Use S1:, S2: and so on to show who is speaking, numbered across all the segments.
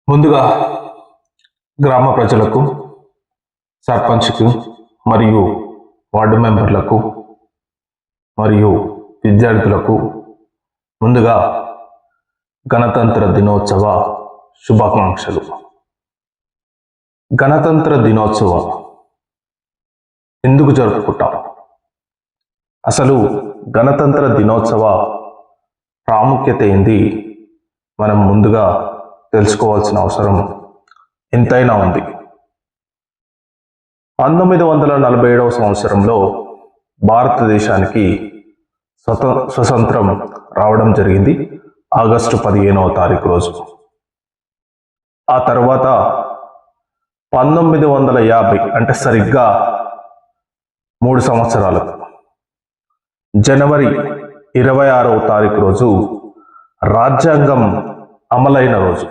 S1: ముందుగా గ్రామ ప్రజలకు, సర్పంచ్కు మరియు వార్డు మెంబర్లకు మరియు విద్యార్థులకు ముందుగా గణతంత్ర దినోత్సవ శుభాకాంక్షలు. గణతంత్ర దినోత్సవం ఎందుకు జరుపుకుంటాం? అసలు గణతంత్ర దినోత్సవ ప్రాముఖ్యత ఏంది మనం ముందుగా తెలుసుకోవాల్సిన అవసరం ఎంతైనా ఉంది. 1947వ సంవత్సరంలో భారతదేశానికి స్వతంత్రం రావడం జరిగింది ఆగస్టు 15వ తారీఖు రోజు. ఆ తర్వాత 1950 అంటే సరిగ్గా 3 సంవత్సరాలు జనవరి 26వ తారీఖు రోజు రాజ్యాంగం అమలైన రోజు.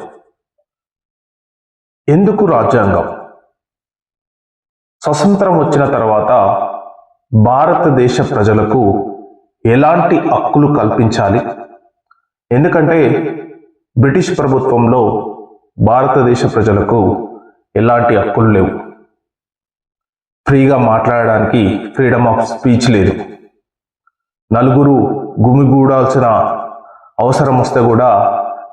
S1: ఎందుకు రాజ్యాంగం? స్వతంత్రం వచ్చిన తర్వాత భారతదేశ ప్రజలకు ఎలాంటి హక్కులు కల్పించాలి? ఎందుకంటే బ్రిటిష్ ప్రభుత్వంలో భారతదేశ ప్రజలకు ఎలాంటి హక్కులు లేవు. ఫ్రీగా మాట్లాడడానికి ఫ్రీడమ్ ఆఫ్ స్పీచ్ లేదు. నలుగురు గుమిగూడాల్సిన అవసరం వస్తే కూడా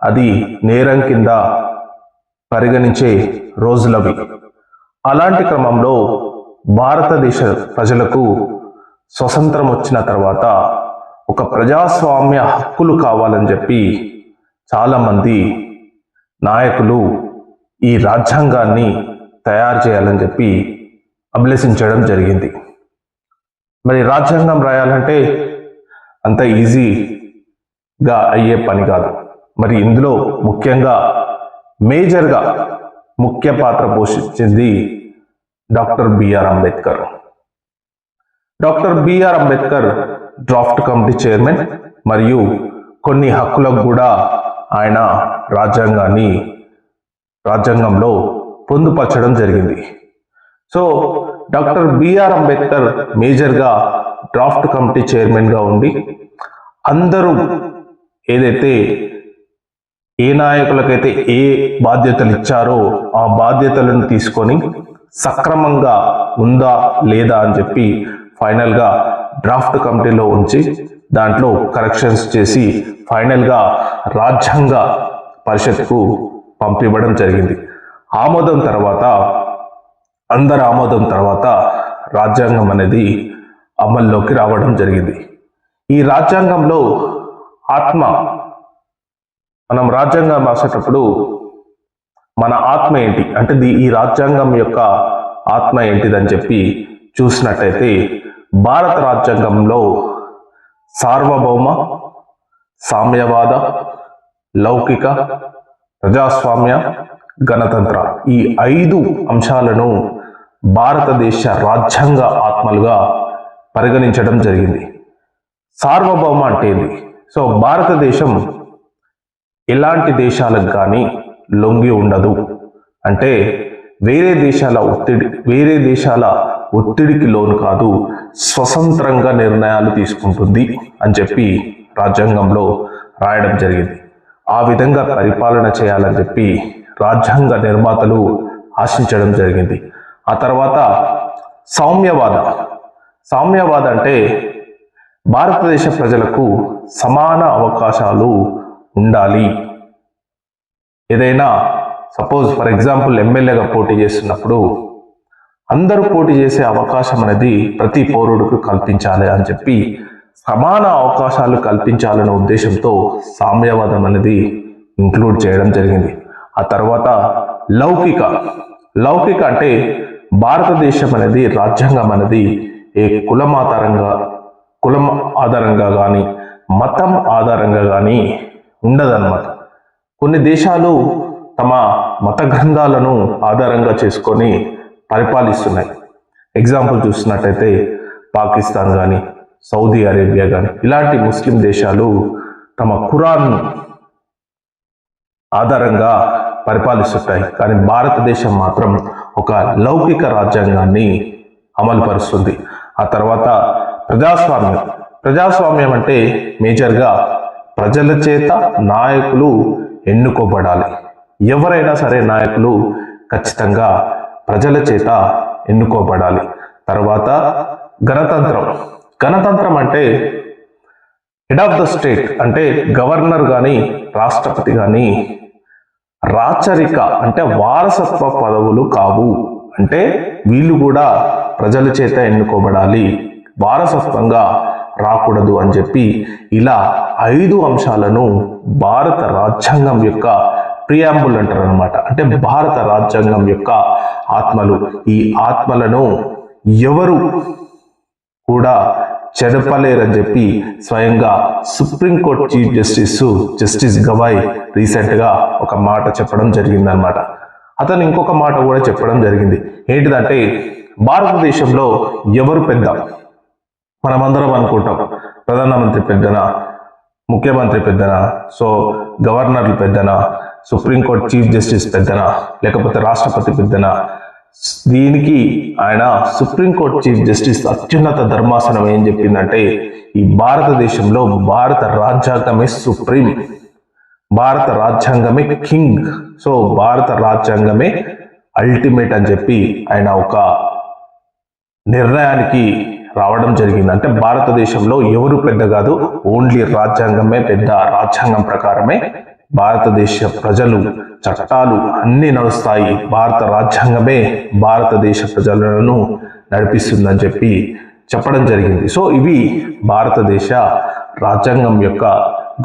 S1: అది నేరం కింద పరిగణించే రోజులవి. అలాంటి క్రమంలో భారతదేశ ప్రజలకు స్వతంత్రం వచ్చిన తర్వాత ఒక ప్రజాస్వామ్య హక్కులు కావాలని చెప్పి చాలామంది నాయకులు ఈ రాజ్యాంగాన్ని తయారు చేయాలని చెప్పి అభిలషించడం జరిగింది. మరి రాజ్యాంగం రాయాలంటే అంత ఈజీగా అయ్యే పని కాదు. మరి ఇందులో ముఖ్యంగా మేజర్గా ముఖ్య పాత్ర పోషించింది doctor B R Ambedkar. Doctor B R Ambedkar draft committee chairman మరియు కొన్ని హక్కులకు కూడా ఆయన రాజ్యాంగంలో పొందుపరచడం జరిగింది. సో డాక్టర్ బిఆర్ అంబేద్కర్ మేజర్గా డ్రాఫ్ట్ కమిటీ చైర్మన్గా ఉండి అందరూ ఏదైతే ఏ నాయకులకైతే ఏ బాధ్యతలు ఇచ్చారో ఆ బాధ్యతలను తీసుకొని సక్రమంగా ఉందా లేదా అని చెప్పి ఫైనల్గా డ్రాఫ్ట్ కమిటీలో ఉంచి దాంట్లో కరెక్షన్స్ చేసి ఫైనల్గా రాజ్యాంగ పరిషత్కు పంపివ్వడం జరిగింది. అందరి ఆమోదం తర్వాత రాజ్యాంగం అనేది అమల్లోకి రావడం జరిగింది. ఈ రాజ్యాంగంలో మనం రాజ్యాంగం రాసేటప్పుడు మన ఆత్మ ఏంటి అంటే ఈ రాజ్యాంగం యొక్క ఆత్మ ఏంటిదని చెప్పి చూసినట్టయితే భారత రాజ్యాంగంలో సార్వభౌమ, సామ్యవాద, లౌకిక, ప్రజాస్వామ్య, గణతంత్ర ఈ 5 అంశాలను భారతదేశ రాజ్యాంగ ఆత్మలుగా పరిగణించడం జరిగింది. సార్వభౌమ అంటే ఏంది? సో భారతదేశం ఎలాంటి దేశాలకు కానీ లొంగి ఉండదు. అంటే వేరే దేశాల ఒత్తిడికి లోను కాదు, స్వతంత్రంగా నిర్ణయాలు తీసుకుంటుంది అని చెప్పి రాజ్యాంగంలో రాయడం జరిగింది. ఆ విధంగా పరిపాలన చేయాలని చెప్పి రాజ్యాంగ నిర్మాతలు ఆశించడం జరిగింది. ఆ తర్వాత సామ్యవాద అంటే భారతదేశ ప్రజలకు సమాన అవకాశాలు ఉండాలి. ఏదైనా సపోజ్ ఫర్ ఎగ్జాంపుల్ ఎమ్మెల్యేగా పోటీ చేస్తున్నప్పుడు అందరూ పోటీ చేసే అవకాశం అనేది ప్రతి పౌరుడికి కల్పించాలి అని చెప్పి సమాన అవకాశాలు కల్పించాలనే ఉద్దేశంతో సామ్యవాదం అనేది ఇంక్లూడ్ చేయడం జరిగింది. ఆ తర్వాత లౌకిక అంటే భారతదేశం అనేది రాజ్యాంగం అనేది ఏ కులం ఆధారంగా కానీ మతం ఆధారంగా కానీ ఉండదన్నమాట. కొన్ని దేశాలు తమ మత గ్రంథాలను ఆధారంగా చేసుకొని పరిపాలిస్తున్నాయి. ఎగ్జాంపుల్ చూసినట్టయితే పాకిస్తాన్ కానీ, సౌదీ అరేబియా కానీ ఇలాంటి ముస్లిం దేశాలు తమ ఖురాన్ను ఆధారంగా పరిపాలిస్తుంటాయి. కానీ భారతదేశం మాత్రం ఒక లౌకిక రాజ్యాంగాన్ని అమలుపరుస్తుంది. ఆ తర్వాత ప్రజాస్వామ్యం అంటే మేజర్గా ప్రజల చేత నాయకులు ఎన్నుకోబడాలి. ఎవరైనా సరే నాయకులు ఖచ్చితంగా ప్రజల చేత ఎన్నుకోబడాలి. తర్వాత గణతంత్రం అంటే హెడ్ ఆఫ్ ద స్టేట్ అంటే గవర్నర్ కానీ రాష్ట్రపతి కానీ రాచరిక అంటే వారసత్వ పదవులు కావు. అంటే వీళ్ళు కూడా ప్రజల చేత ఎన్నుకోబడాలి, వారసత్వంగా రాకూడదు అని చెప్పి ఇలా 5 అంశాలను భారత రాజ్యాంగం యొక్క ప్రియాంబుల్ అంటారు అనమాట. అంటే భారత రాజ్యాంగం యొక్క ఆత్మలు. ఈ ఆత్మలను ఎవరు కూడా చెరపలేరని చెప్పి స్వయంగా supreme court chief justice Gavai recent గా ఒక మాట చెప్పడం జరిగిందనమాట. అతను ఇంకొక మాట కూడా చెప్పడం జరిగింది. ఏంటిదంటే భారతదేశంలో ఎవరు పెద్ద? మనమందరం అనుకుంటాం ప్రధానమంత్రి పెద్దనా, ముఖ్యమంత్రి పెద్దనా, సో గవర్నర్లు పెద్దనా, సుప్రీంకోర్టు చీఫ్ జస్టిస్ పెద్దనా, లేకపోతే రాష్ట్రపతి పెద్దనా? దీనికి ఆయన సుప్రీంకోర్టు చీఫ్ జస్టిస్ అత్యున్నత ధర్మాసనం ఏం చెప్పిందంటే ఈ భారతదేశంలో భారత రాజ్యాంగమే సుప్రీం, భారత రాజ్యాంగమే కింగ్, సో భారత రాజ్యాంగమే అల్టిమేట్ అని చెప్పి ఆయన ఒక నిర్ణయానికి రావడం జరిగింది. అంటే భారతదేశంలో ఎవరు పెద్ద కాదు, ఓన్లీ రాజ్యాంగమే పెద్ద. రాజ్యాంగం ప్రకారమే భారతదేశ ప్రజలు చట్టాలు అన్ని నడుస్తాయి, భారత రాజ్యాంగమే భారతదేశ ప్రజలను నడిపిస్తుందని చెప్పి చెప్పడం జరిగింది. సో ఇవి భారతదేశ రాజ్యాంగం యొక్క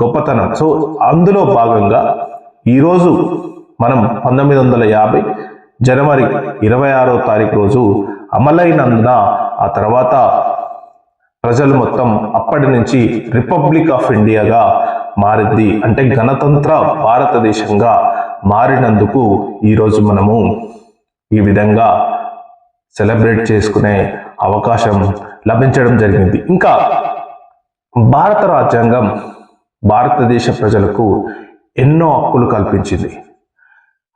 S1: గొప్పతనం. సో అందులో భాగంగా ఈరోజు మనం 1950 జనవరి 26వ తారీఖు రోజు అమలైనందున ఆ తర్వాత ప్రజలు మొత్తం అప్పటి నుంచి రిపబ్లిక్ ఆఫ్ ఇండియాగా మారింది. అంటే గణతంత్ర భారతదేశంగా మారినందుకు ఈరోజు మనము ఈ విధంగా సెలబ్రేట్ చేసుకునే అవకాశం లభించడం జరిగింది. ఇంకా భారత రాజ్యాంగం భారతదేశ ప్రజలకు ఎన్నో హక్కులు కల్పించింది.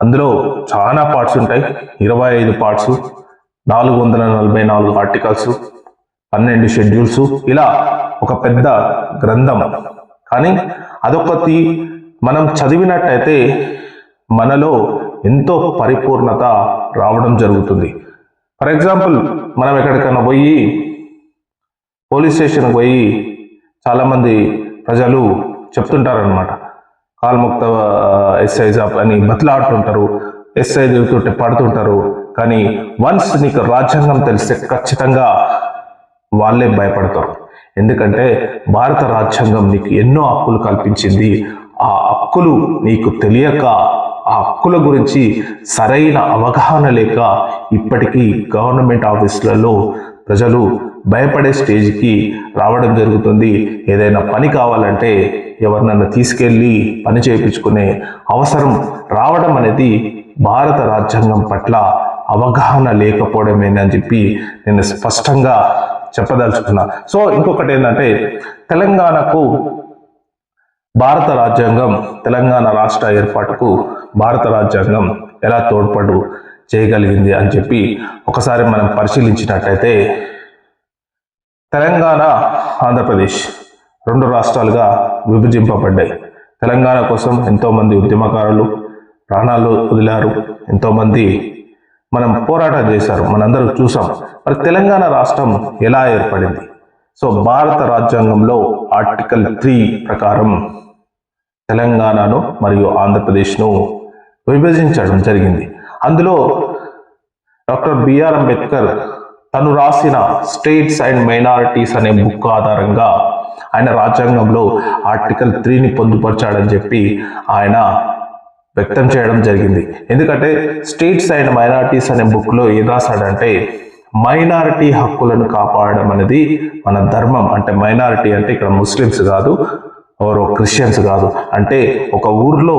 S1: అందులో చాలా పార్ట్స్ ఉంటాయి, 25 పార్ట్స్, 444 ఆర్టికల్స్, 12 షెడ్యూల్స్, ఇలా ఒక పెద్ద గ్రంథం. కానీ అదొకటి మనం చదివినట్టయితే మనలో ఎంతో పరిపూర్ణత రావడం జరుగుతుంది. ఫర్ ఎగ్జాంపుల్ మనం ఎక్కడికైనా పోయి పోలీస్ స్టేషన్కి పోయి చాలామంది ప్రజలు చెప్తుంటారనమాట, కాల్ముక్త ఎస్ఐ జాబ్ అని బతిలాడుతుంటారు, ఎస్ఐ తోటి పడుతుంటారు. కానీ వన్స్ నీకు రాజ్యాంగం తెలిస్తే ఖచ్చితంగా వాళ్ళే భయపడతారు. ఎందుకంటే భారత రాజ్యాంగం నీకు ఎన్నో హక్కులు కల్పించింది. ఆ హక్కులు నీకు తెలియక, ఆ హక్కుల గురించి సరైన అవగాహన లేక ఇప్పటికీ గవర్నమెంట్ ఆఫీసులలో ప్రజలు భయపడే స్టేజ్కి రావడం జరుగుతుంది. ఏదైనా పని కావాలంటే ఎవరినన్నా తీసుకెళ్ళి పని చేయించుకునే అవసరం రావడం అనేది భారత రాజ్యాంగం పట్ల అవగాహన లేకపోవడమేనని చెప్పి నేను స్పష్టంగా చెప్పదలుచుకున్నా. సో ఇంకొకటి ఏంటంటే తెలంగాణకు భారత రాజ్యాంగం, తెలంగాణ రాష్ట్ర ఏర్పాటుకు భారత రాజ్యాంగం ఎలా తోడ్పాటు చేయగలిగింది అని చెప్పి ఒకసారి మనం పరిశీలించినట్టయితే తెలంగాణ, ఆంధ్రప్రదేశ్ 2 రాష్ట్రాలుగా విభజింపబడ్డాయి. తెలంగాణ కోసం ఎంతోమంది ఉద్యమకారులు ప్రాణాలు వదిలారు, ఎంతోమంది మనం పోరాటం చేశారు, మనందరూ చూసాం. మరి తెలంగాణ రాష్ట్రం ఎలా ఏర్పడింది? సో భారత రాజ్యాంగంలో ఆర్టికల్ 3 ప్రకారం తెలంగాణను మరియు ఆంధ్రప్రదేశ్ను విభజించడం జరిగింది. అందులో డాక్టర్ బిఆర్ అంబేద్కర్ తను రాసిన స్టేట్స్ అండ్ మైనారిటీస్ అనే బుక్ ఆధారంగా ఆయన రాజ్యాంగంలో ఆర్టికల్ 3ని పొందుపరిచాడని చెప్పి ఆయన వ్యక్తం చేయడం జరిగింది. ఎందుకంటే స్టేట్స్ అండ్ మైనారిటీస్ అనే బుక్లో ఏం రాశాడంటే మైనారిటీ హక్కులను కాపాడడం అనేది మన ధర్మం. అంటే మైనారిటీ అంటే ఇక్కడ ముస్లిమ్స్ కాదు, ఎవరో క్రిస్టియన్స్ కాదు. అంటే ఒక ఊర్లో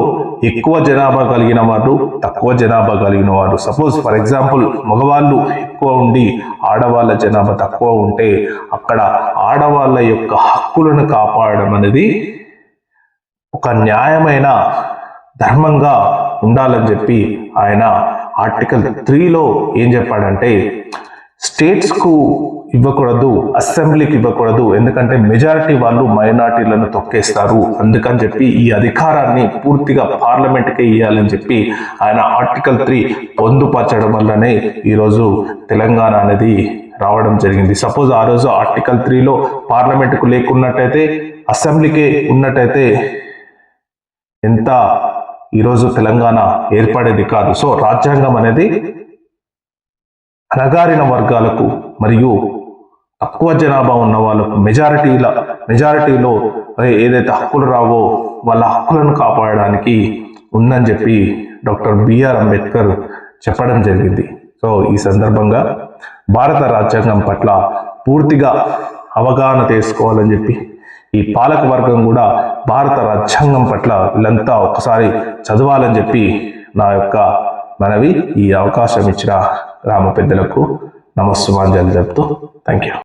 S1: ఎక్కువ జనాభా కలిగిన వారు, తక్కువ జనాభా కలిగిన వారు, సపోజ్ ఫర్ ఎగ్జాంపుల్ మగవాళ్ళు ఎక్కువ ఉండి ఆడవాళ్ళ జనాభా తక్కువ ఉంటే అక్కడ ఆడవాళ్ళ యొక్క హక్కులను కాపాడడం అనేది ఒక న్యాయమైన ధర్మంగా ఉండాలని చెప్పి ఆయన ఆర్టికల్ 3లో ఏం చెప్పాడంటే స్టేట్స్కు ఇవ్వకూడదు, అసెంబ్లీకి ఇవ్వకూడదు, ఎందుకంటే మెజారిటీ వాళ్ళు మైనారిటీలను తొక్కేస్తారు, అందుకని చెప్పి ఈ అధికారాన్ని పూర్తిగా పార్లమెంట్కే ఇవ్వాలని చెప్పి ఆయన ఆర్టికల్ 3 పొందుపరచడం వల్లనే ఈరోజు తెలంగాణ అనేది రావడం జరిగింది. సపోజ్ ఆ రోజు ఆర్టికల్ 3లో పార్లమెంట్కు లేకున్నట్టయితే, అసెంబ్లీకే ఉన్నట్టయితే ఎంత ఈరోజు తెలంగాణ ఏర్పడేది కాదు. సో రాజ్యాంగం అనేది అణగారిన వర్గాలకు మరియు తక్కువ జనాభా ఉన్న వాళ్ళకు మెజారిటీలో ఏదైతే హక్కులు రావో వాళ్ళ హక్కులను కాపాడడానికి ఉందని చెప్పి డాక్టర్ బిఆర్ అంబేద్కర్ చెప్పడం జరిగింది. సో ఈ సందర్భంగా భారత రాజ్యాంగం పట్ల పూర్తిగా అవగాహన చేసుకోవాలని చెప్పి ఈ పాలక వర్గం కూడా భారత రాజ్యాంగం పట్ల వీళ్ళంతా ఒకసారి చదవాలని చెప్పి నా యొక్క మనవి. ఈ అవకాశం ఇచ్చిన గ్రామ పెద్దలకు నమస్సుమాంజలి చెప్తూ థ్యాంక్ యూ.